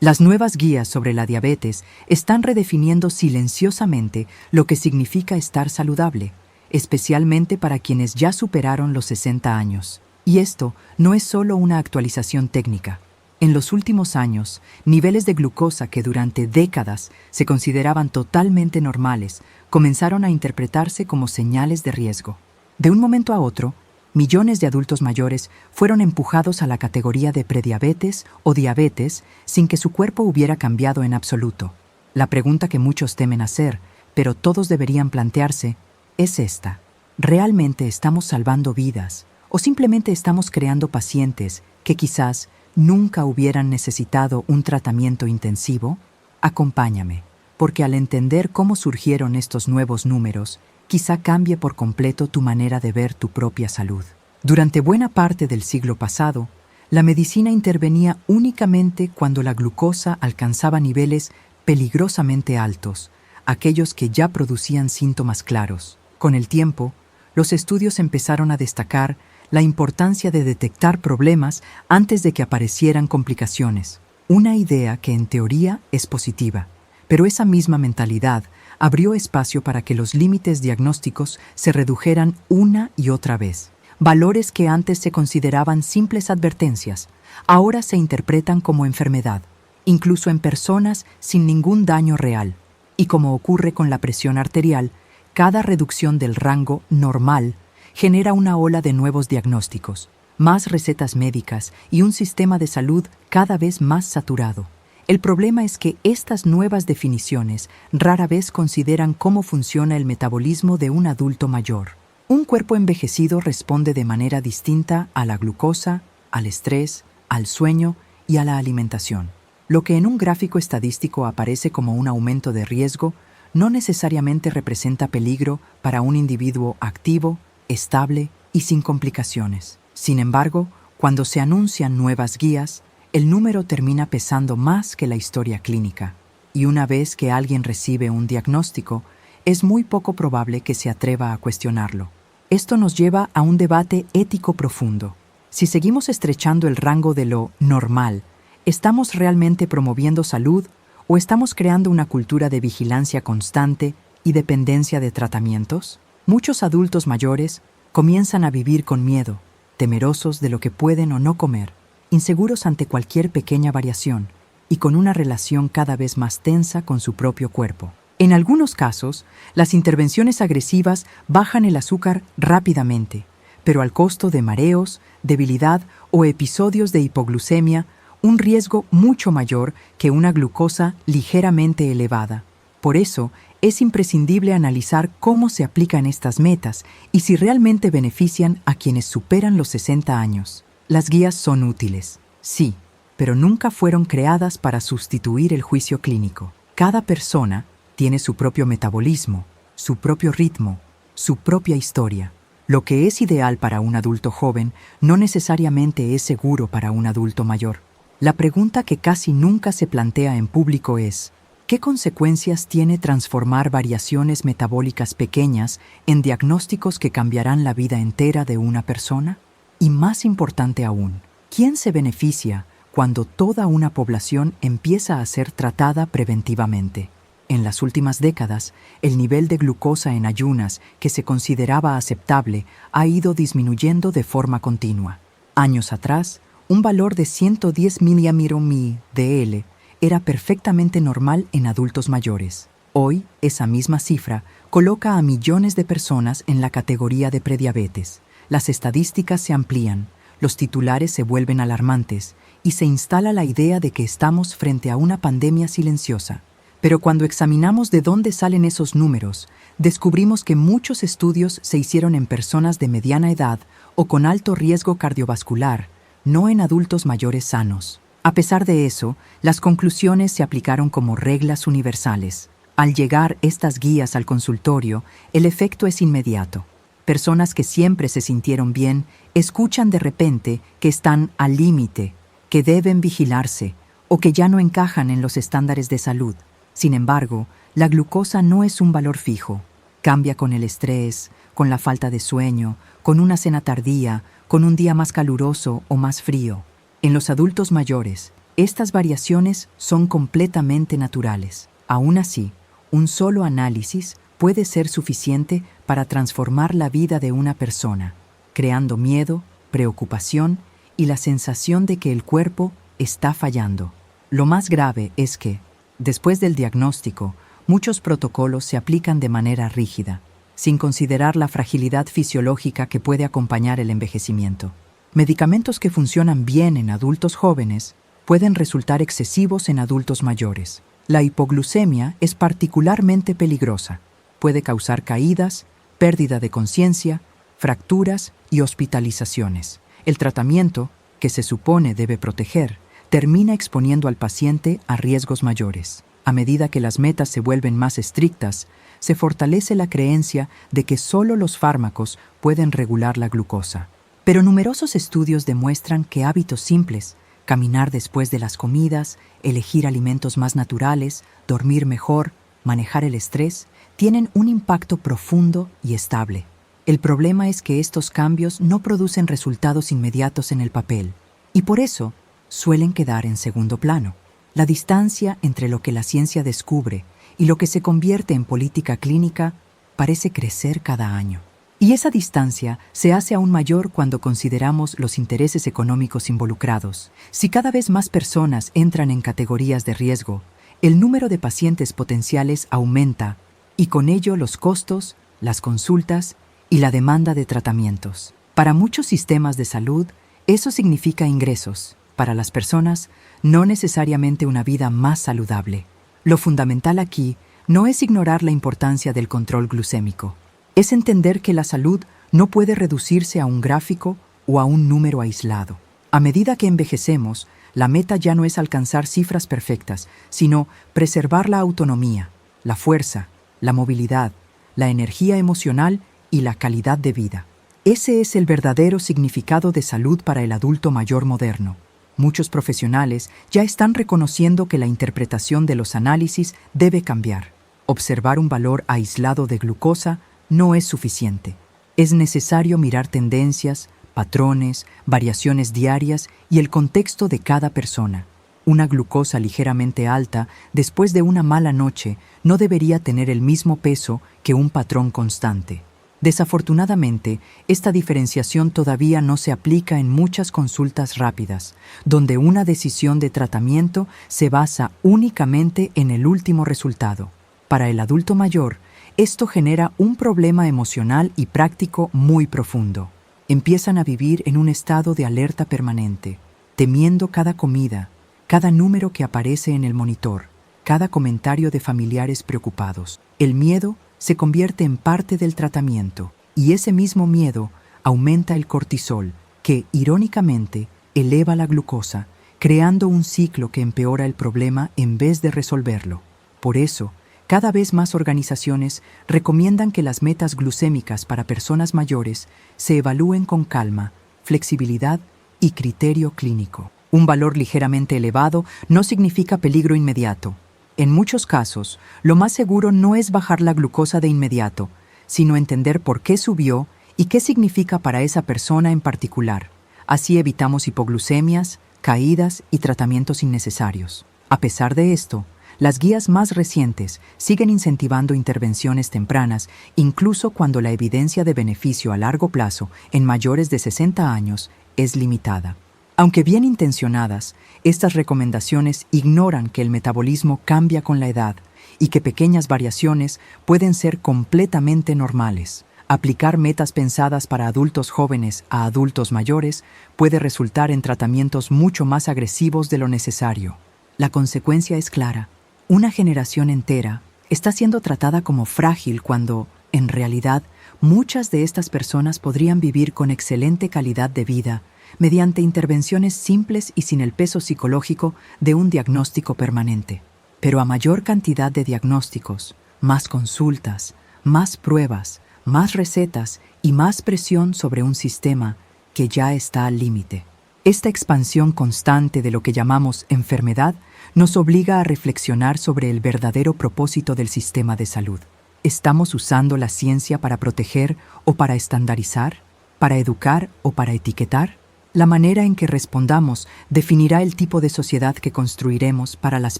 Las nuevas guías sobre la diabetes están redefiniendo silenciosamente lo que significa estar saludable, especialmente para quienes ya superaron los 60 años. Y esto no es solo una actualización técnica. En los últimos años, niveles de glucosa que durante décadas se consideraban totalmente normales comenzaron a interpretarse como señales de riesgo. De un momento a otro, millones de adultos mayores fueron empujados a la categoría de prediabetes o diabetes sin que su cuerpo hubiera cambiado en absoluto. La pregunta que muchos temen hacer, pero todos deberían plantearse, es esta: ¿realmente estamos salvando vidas o simplemente estamos creando pacientes que quizás nunca hubieran necesitado un tratamiento intensivo? Acompáñame, porque al entender cómo surgieron estos nuevos números, quizá cambie por completo tu manera de ver tu propia salud. Durante buena parte del siglo pasado, la medicina intervenía únicamente cuando la glucosa alcanzaba niveles peligrosamente altos, aquellos que ya producían síntomas claros. Con el tiempo, los estudios empezaron a destacar la importancia de detectar problemas antes de que aparecieran complicaciones. Una idea que en teoría es positiva, pero esa misma mentalidad abrió espacio para que los límites diagnósticos se redujeran una y otra vez. Valores que antes se consideraban simples advertencias, ahora se interpretan como enfermedad, incluso en personas sin ningún daño real. Y como ocurre con la presión arterial, cada reducción del rango normal genera una ola de nuevos diagnósticos, más recetas médicas y un sistema de salud cada vez más saturado. El problema es que estas nuevas definiciones rara vez consideran cómo funciona el metabolismo de un adulto mayor. Un cuerpo envejecido responde de manera distinta a la glucosa, al estrés, al sueño y a la alimentación. Lo que en un gráfico estadístico aparece como un aumento de riesgo no necesariamente representa peligro para un individuo activo, estable y sin complicaciones. Sin embargo, cuando se anuncian nuevas guías, el número termina pesando más que la historia clínica, y una vez que alguien recibe un diagnóstico, es muy poco probable que se atreva a cuestionarlo. Esto nos lleva a un debate ético profundo. Si seguimos estrechando el rango de lo normal, ¿estamos realmente promoviendo salud o estamos creando una cultura de vigilancia constante y dependencia de tratamientos? Muchos adultos mayores comienzan a vivir con miedo, temerosos de lo que pueden o no comer, inseguros ante cualquier pequeña variación y con una relación cada vez más tensa con su propio cuerpo. En algunos casos, las intervenciones agresivas bajan el azúcar rápidamente, pero al costo de mareos, debilidad o episodios de hipoglucemia, un riesgo mucho mayor que una glucosa ligeramente elevada. Por eso, es imprescindible analizar cómo se aplican estas metas y si realmente benefician a quienes superan los 60 años. Las guías son útiles, sí, pero nunca fueron creadas para sustituir el juicio clínico. Cada persona tiene su propio metabolismo, su propio ritmo, su propia historia. Lo que es ideal para un adulto joven no necesariamente es seguro para un adulto mayor. La pregunta que casi nunca se plantea en público es: ¿qué consecuencias tiene transformar variaciones metabólicas pequeñas en diagnósticos que cambiarán la vida entera de una persona? Y más importante aún, ¿quién se beneficia cuando toda una población empieza a ser tratada preventivamente? En las últimas décadas, el nivel de glucosa en ayunas que se consideraba aceptable ha ido disminuyendo de forma continua. Años atrás, un valor de 110 mg/ml era perfectamente normal en adultos mayores. Hoy, esa misma cifra coloca a millones de personas en la categoría de prediabetes. Las estadísticas se amplían, los titulares se vuelven alarmantes y se instala la idea de que estamos frente a una pandemia silenciosa. Pero cuando examinamos de dónde salen esos números, descubrimos que muchos estudios se hicieron en personas de mediana edad o con alto riesgo cardiovascular, no en adultos mayores sanos. A pesar de eso, las conclusiones se aplicaron como reglas universales. Al llegar estas guías al consultorio, el efecto es inmediato. Personas que siempre se sintieron bien escuchan de repente que están al límite, que deben vigilarse o que ya no encajan en los estándares de salud. Sin embargo, la glucosa no es un valor fijo. Cambia con el estrés, con la falta de sueño, con una cena tardía, con un día más caluroso o más frío. En los adultos mayores, Estas variaciones son completamente naturales. Aún así, un solo análisis puede ser suficiente para transformar la vida de una persona, creando miedo, preocupación y la sensación de que el cuerpo está fallando. Lo más grave es que, después del diagnóstico, muchos protocolos se aplican de manera rígida, sin considerar la fragilidad fisiológica que puede acompañar el envejecimiento. Medicamentos que funcionan bien en adultos jóvenes pueden resultar excesivos en adultos mayores. La hipoglucemia es particularmente peligrosa. Puede causar caídas, pérdida de conciencia, fracturas y hospitalizaciones. El tratamiento, que se supone debe proteger, termina exponiendo al paciente a riesgos mayores. A medida que las metas se vuelven más estrictas, se fortalece la creencia de que solo los fármacos pueden regular la glucosa. Pero numerosos estudios demuestran que hábitos simples, caminar después de las comidas, elegir alimentos más naturales, dormir mejor, manejar el estrés, tienen un impacto profundo y estable. El problema es que estos cambios no producen resultados inmediatos en el papel, y por eso suelen quedar en segundo plano. La distancia entre lo que la ciencia descubre y lo que se convierte en política clínica parece crecer cada año. Y esa distancia se hace aún mayor cuando consideramos los intereses económicos involucrados. Si cada vez más personas entran en categorías de riesgo, el número de pacientes potenciales aumenta y con ello los costos, las consultas y la demanda de tratamientos. Para muchos sistemas de salud, eso significa ingresos. Para las personas, no necesariamente una vida más saludable. Lo fundamental aquí no es ignorar la importancia del control glucémico. Es entender que la salud no puede reducirse a un gráfico o a un número aislado. A medida que envejecemos, la meta ya no es alcanzar cifras perfectas, sino preservar la autonomía, la fuerza, la movilidad, la energía emocional y la calidad de vida. Ese es el verdadero significado de salud para el adulto mayor moderno. Muchos profesionales ya están reconociendo que la interpretación de los análisis debe cambiar. Observar un valor aislado de glucosa no es suficiente. Es necesario mirar tendencias, patrones, variaciones diarias y el contexto de cada persona. Una glucosa ligeramente alta después de una mala noche no debería tener el mismo peso que un patrón constante. Desafortunadamente, esta diferenciación todavía no se aplica en muchas consultas rápidas, donde una decisión de tratamiento se basa únicamente en el último resultado. Para el adulto mayor, esto genera un problema emocional y práctico muy profundo. Empiezan a vivir en un estado de alerta permanente, temiendo cada comida, cada número que aparece en el monitor, cada comentario de familiares preocupados. El miedo se convierte en parte del tratamiento y ese mismo miedo aumenta el cortisol, que, irónicamente, eleva la glucosa, creando un ciclo que empeora el problema en vez de resolverlo. Por eso, cada vez más organizaciones recomiendan que las metas glucémicas para personas mayores se evalúen con calma, flexibilidad y criterio clínico. Un valor ligeramente elevado no significa peligro inmediato. En muchos casos, lo más seguro no es bajar la glucosa de inmediato, sino entender por qué subió y qué significa para esa persona en particular. Así evitamos hipoglucemias, caídas y tratamientos innecesarios. A pesar de esto, las guías más recientes siguen incentivando intervenciones tempranas, incluso cuando la evidencia de beneficio a largo plazo en mayores de 60 años es limitada. Aunque bien intencionadas, estas recomendaciones ignoran que el metabolismo cambia con la edad y que pequeñas variaciones pueden ser completamente normales. Aplicar metas pensadas para adultos jóvenes a adultos mayores puede resultar en tratamientos mucho más agresivos de lo necesario. La consecuencia es clara. Una generación entera está siendo tratada como frágil cuando, en realidad, muchas de estas personas podrían vivir con excelente calidad de vida mediante intervenciones simples y sin el peso psicológico de un diagnóstico permanente. Pero a mayor cantidad de diagnósticos, más consultas, más pruebas, más recetas y más presión sobre un sistema que ya está al límite. Esta expansión constante de lo que llamamos enfermedad nos obliga a reflexionar sobre el verdadero propósito del sistema de salud. ¿Estamos usando la ciencia para proteger o para estandarizar? ¿Para educar o para etiquetar? La manera en que respondamos definirá el tipo de sociedad que construiremos para las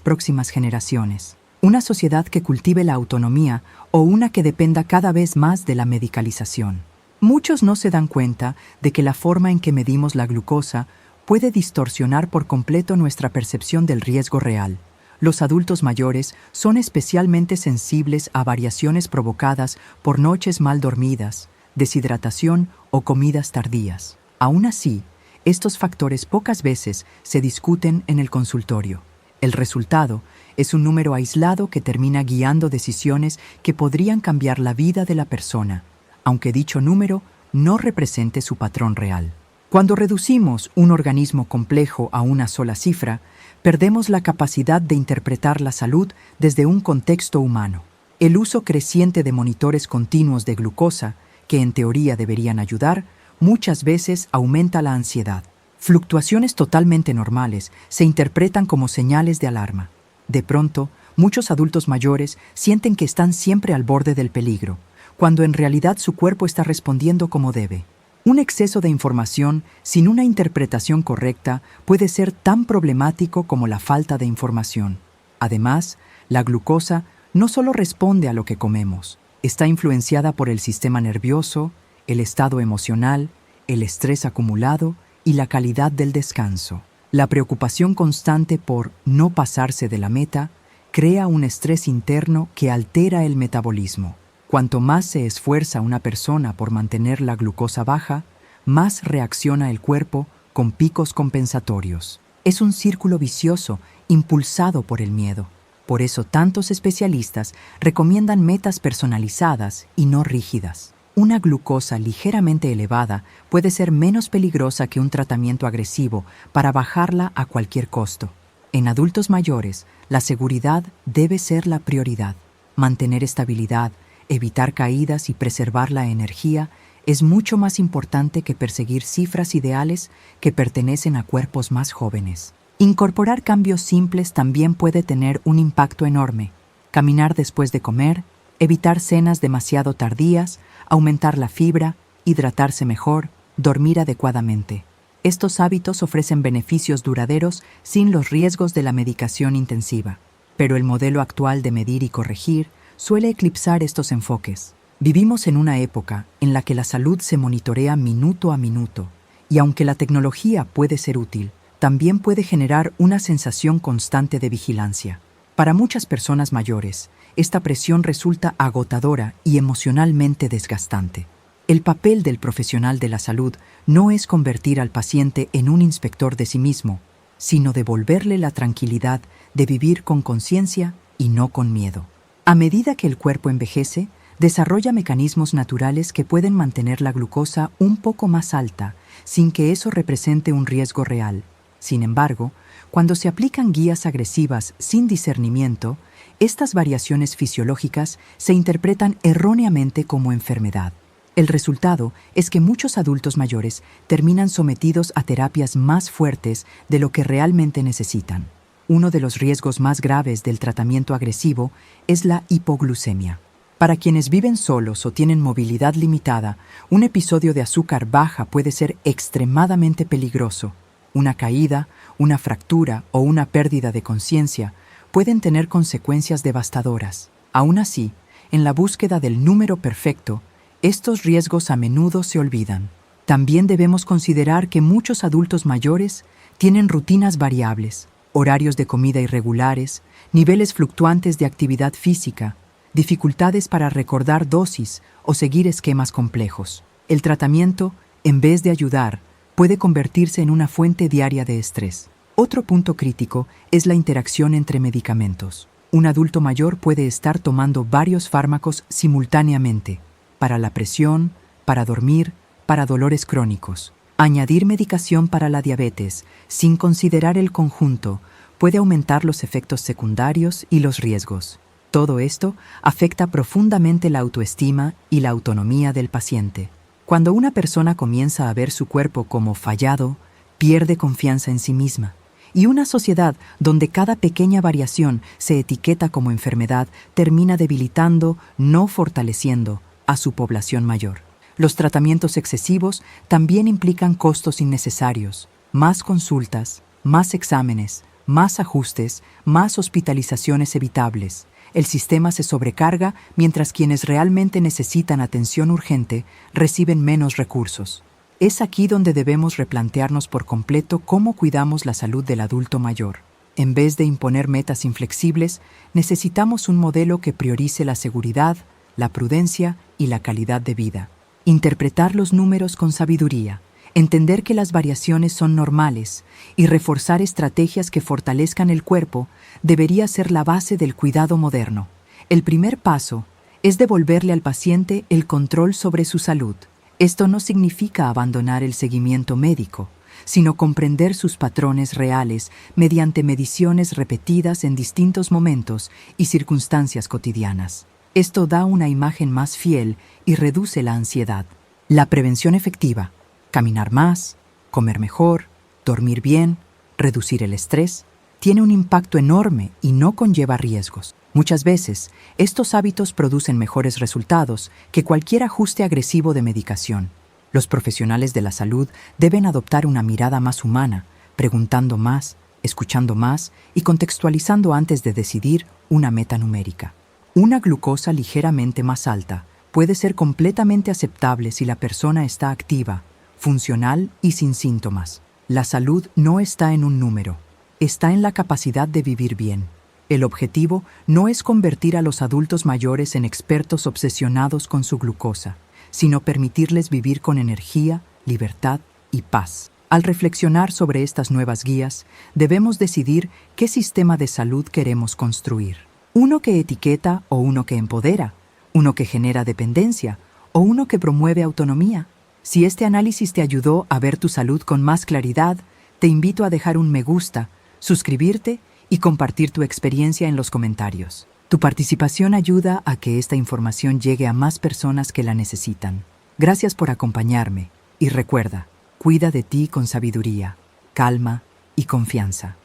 próximas generaciones. Una sociedad que cultive la autonomía o una que dependa cada vez más de la medicalización. Muchos no se dan cuenta de que la forma en que medimos la glucosa puede distorsionar por completo nuestra percepción del riesgo real. Los adultos mayores son especialmente sensibles a variaciones provocadas por noches mal dormidas, deshidratación o comidas tardías. Aún así, estos factores pocas veces se discuten en el consultorio. El resultado es un número aislado que termina guiando decisiones que podrían cambiar la vida de la persona, aunque dicho número no represente su patrón real. Cuando reducimos un organismo complejo a una sola cifra, perdemos la capacidad de interpretar la salud desde un contexto humano. El uso creciente de monitores continuos de glucosa, que en teoría deberían ayudar, muchas veces aumenta la ansiedad. Fluctuaciones totalmente normales se interpretan como señales de alarma. De pronto, muchos adultos mayores sienten que están siempre al borde del peligro, cuando en realidad su cuerpo está respondiendo como debe. Un exceso de información sin una interpretación correcta puede ser tan problemático como la falta de información. Además, la glucosa no solo responde a lo que comemos, está influenciada por el sistema nervioso, el estado emocional, el estrés acumulado y la calidad del descanso. La preocupación constante por no pasarse de la meta crea un estrés interno que altera el metabolismo. Cuanto más se esfuerza una persona por mantener la glucosa baja, más reacciona el cuerpo con picos compensatorios. Es un círculo vicioso impulsado por el miedo. Por eso tantos especialistas recomiendan metas personalizadas y no rígidas. Una glucosa ligeramente elevada puede ser menos peligrosa que un tratamiento agresivo para bajarla a cualquier costo. En adultos mayores, la seguridad debe ser la prioridad. Mantener estabilidad, evitar caídas y preservar la energía es mucho más importante que perseguir cifras ideales que pertenecen a cuerpos más jóvenes. Incorporar cambios simples también puede tener un impacto enorme. Caminar después de comer, evitar cenas demasiado tardías, aumentar la fibra, hidratarse mejor, dormir adecuadamente. Estos hábitos ofrecen beneficios duraderos sin los riesgos de la medicación intensiva. Pero el modelo actual de medir y corregir suele eclipsar estos enfoques. Vivimos en una época en la que la salud se monitorea minuto a minuto, y aunque la tecnología puede ser útil, también puede generar una sensación constante de vigilancia. Para muchas personas mayores, esta presión resulta agotadora y emocionalmente desgastante. El papel del profesional de la salud no es convertir al paciente en un inspector de sí mismo, sino devolverle la tranquilidad de vivir con conciencia y no con miedo. A medida que el cuerpo envejece, desarrolla mecanismos naturales que pueden mantener la glucosa un poco más alta, sin que eso represente un riesgo real. Sin embargo, cuando se aplican guías agresivas sin discernimiento, estas variaciones fisiológicas se interpretan erróneamente como enfermedad. El resultado es que muchos adultos mayores terminan sometidos a terapias más fuertes de lo que realmente necesitan. Uno de los riesgos más graves del tratamiento agresivo es la hipoglucemia. Para quienes viven solos o tienen movilidad limitada, un episodio de azúcar baja puede ser extremadamente peligroso. Una caída, una fractura o una pérdida de conciencia pueden tener consecuencias devastadoras. Aún así, en la búsqueda del número perfecto, estos riesgos a menudo se olvidan. También debemos considerar que muchos adultos mayores tienen rutinas variables, horarios de comida irregulares, niveles fluctuantes de actividad física, dificultades para recordar dosis o seguir esquemas complejos. El tratamiento, en vez de ayudar, puede convertirse en una fuente diaria de estrés. Otro punto crítico es la interacción entre medicamentos. Un adulto mayor puede estar tomando varios fármacos simultáneamente, para la presión, para dormir, para dolores crónicos. Añadir medicación para la diabetes, sin considerar el conjunto, puede aumentar los efectos secundarios y los riesgos. Todo esto afecta profundamente la autoestima y la autonomía del paciente. Cuando una persona comienza a ver su cuerpo como fallado, pierde confianza en sí misma. Y una sociedad donde cada pequeña variación se etiqueta como enfermedad termina debilitando, no fortaleciendo, a su población mayor. Los tratamientos excesivos también implican costos innecesarios, más consultas, más exámenes, más ajustes, más hospitalizaciones evitables. El sistema se sobrecarga mientras quienes realmente necesitan atención urgente reciben menos recursos. Es aquí donde debemos replantearnos por completo cómo cuidamos la salud del adulto mayor. En vez de imponer metas inflexibles, necesitamos un modelo que priorice la seguridad, la prudencia y la calidad de vida. Interpretar los números con sabiduría, entender que las variaciones son normales y reforzar estrategias que fortalezcan el cuerpo debería ser la base del cuidado moderno. El primer paso es devolverle al paciente el control sobre su salud. Esto no significa abandonar el seguimiento médico, sino comprender sus patrones reales mediante mediciones repetidas en distintos momentos y circunstancias cotidianas. Esto da una imagen más fiel y reduce la ansiedad. La prevención efectiva: caminar más, comer mejor, dormir bien, reducir el estrés, tiene un impacto enorme y no conlleva riesgos. Muchas veces, estos hábitos producen mejores resultados que cualquier ajuste agresivo de medicación. Los profesionales de la salud deben adoptar una mirada más humana, preguntando más, escuchando más y contextualizando antes de decidir una meta numérica. Una glucosa ligeramente más alta puede ser completamente aceptable si la persona está activa, funcional y sin síntomas. La salud no está en un número, está en la capacidad de vivir bien. El objetivo no es convertir a los adultos mayores en expertos obsesionados con su glucosa, sino permitirles vivir con energía, libertad y paz. Al reflexionar sobre estas nuevas guías, debemos decidir qué sistema de salud queremos construir. Uno que etiqueta o uno que empodera, uno que genera dependencia o uno que promueve autonomía. Si este análisis te ayudó a ver tu salud con más claridad, te invito a dejar un me gusta, suscribirte y compartir tu experiencia en los comentarios. Tu participación ayuda a que esta información llegue a más personas que la necesitan. Gracias por acompañarme y recuerda, cuida de ti con sabiduría, calma y confianza.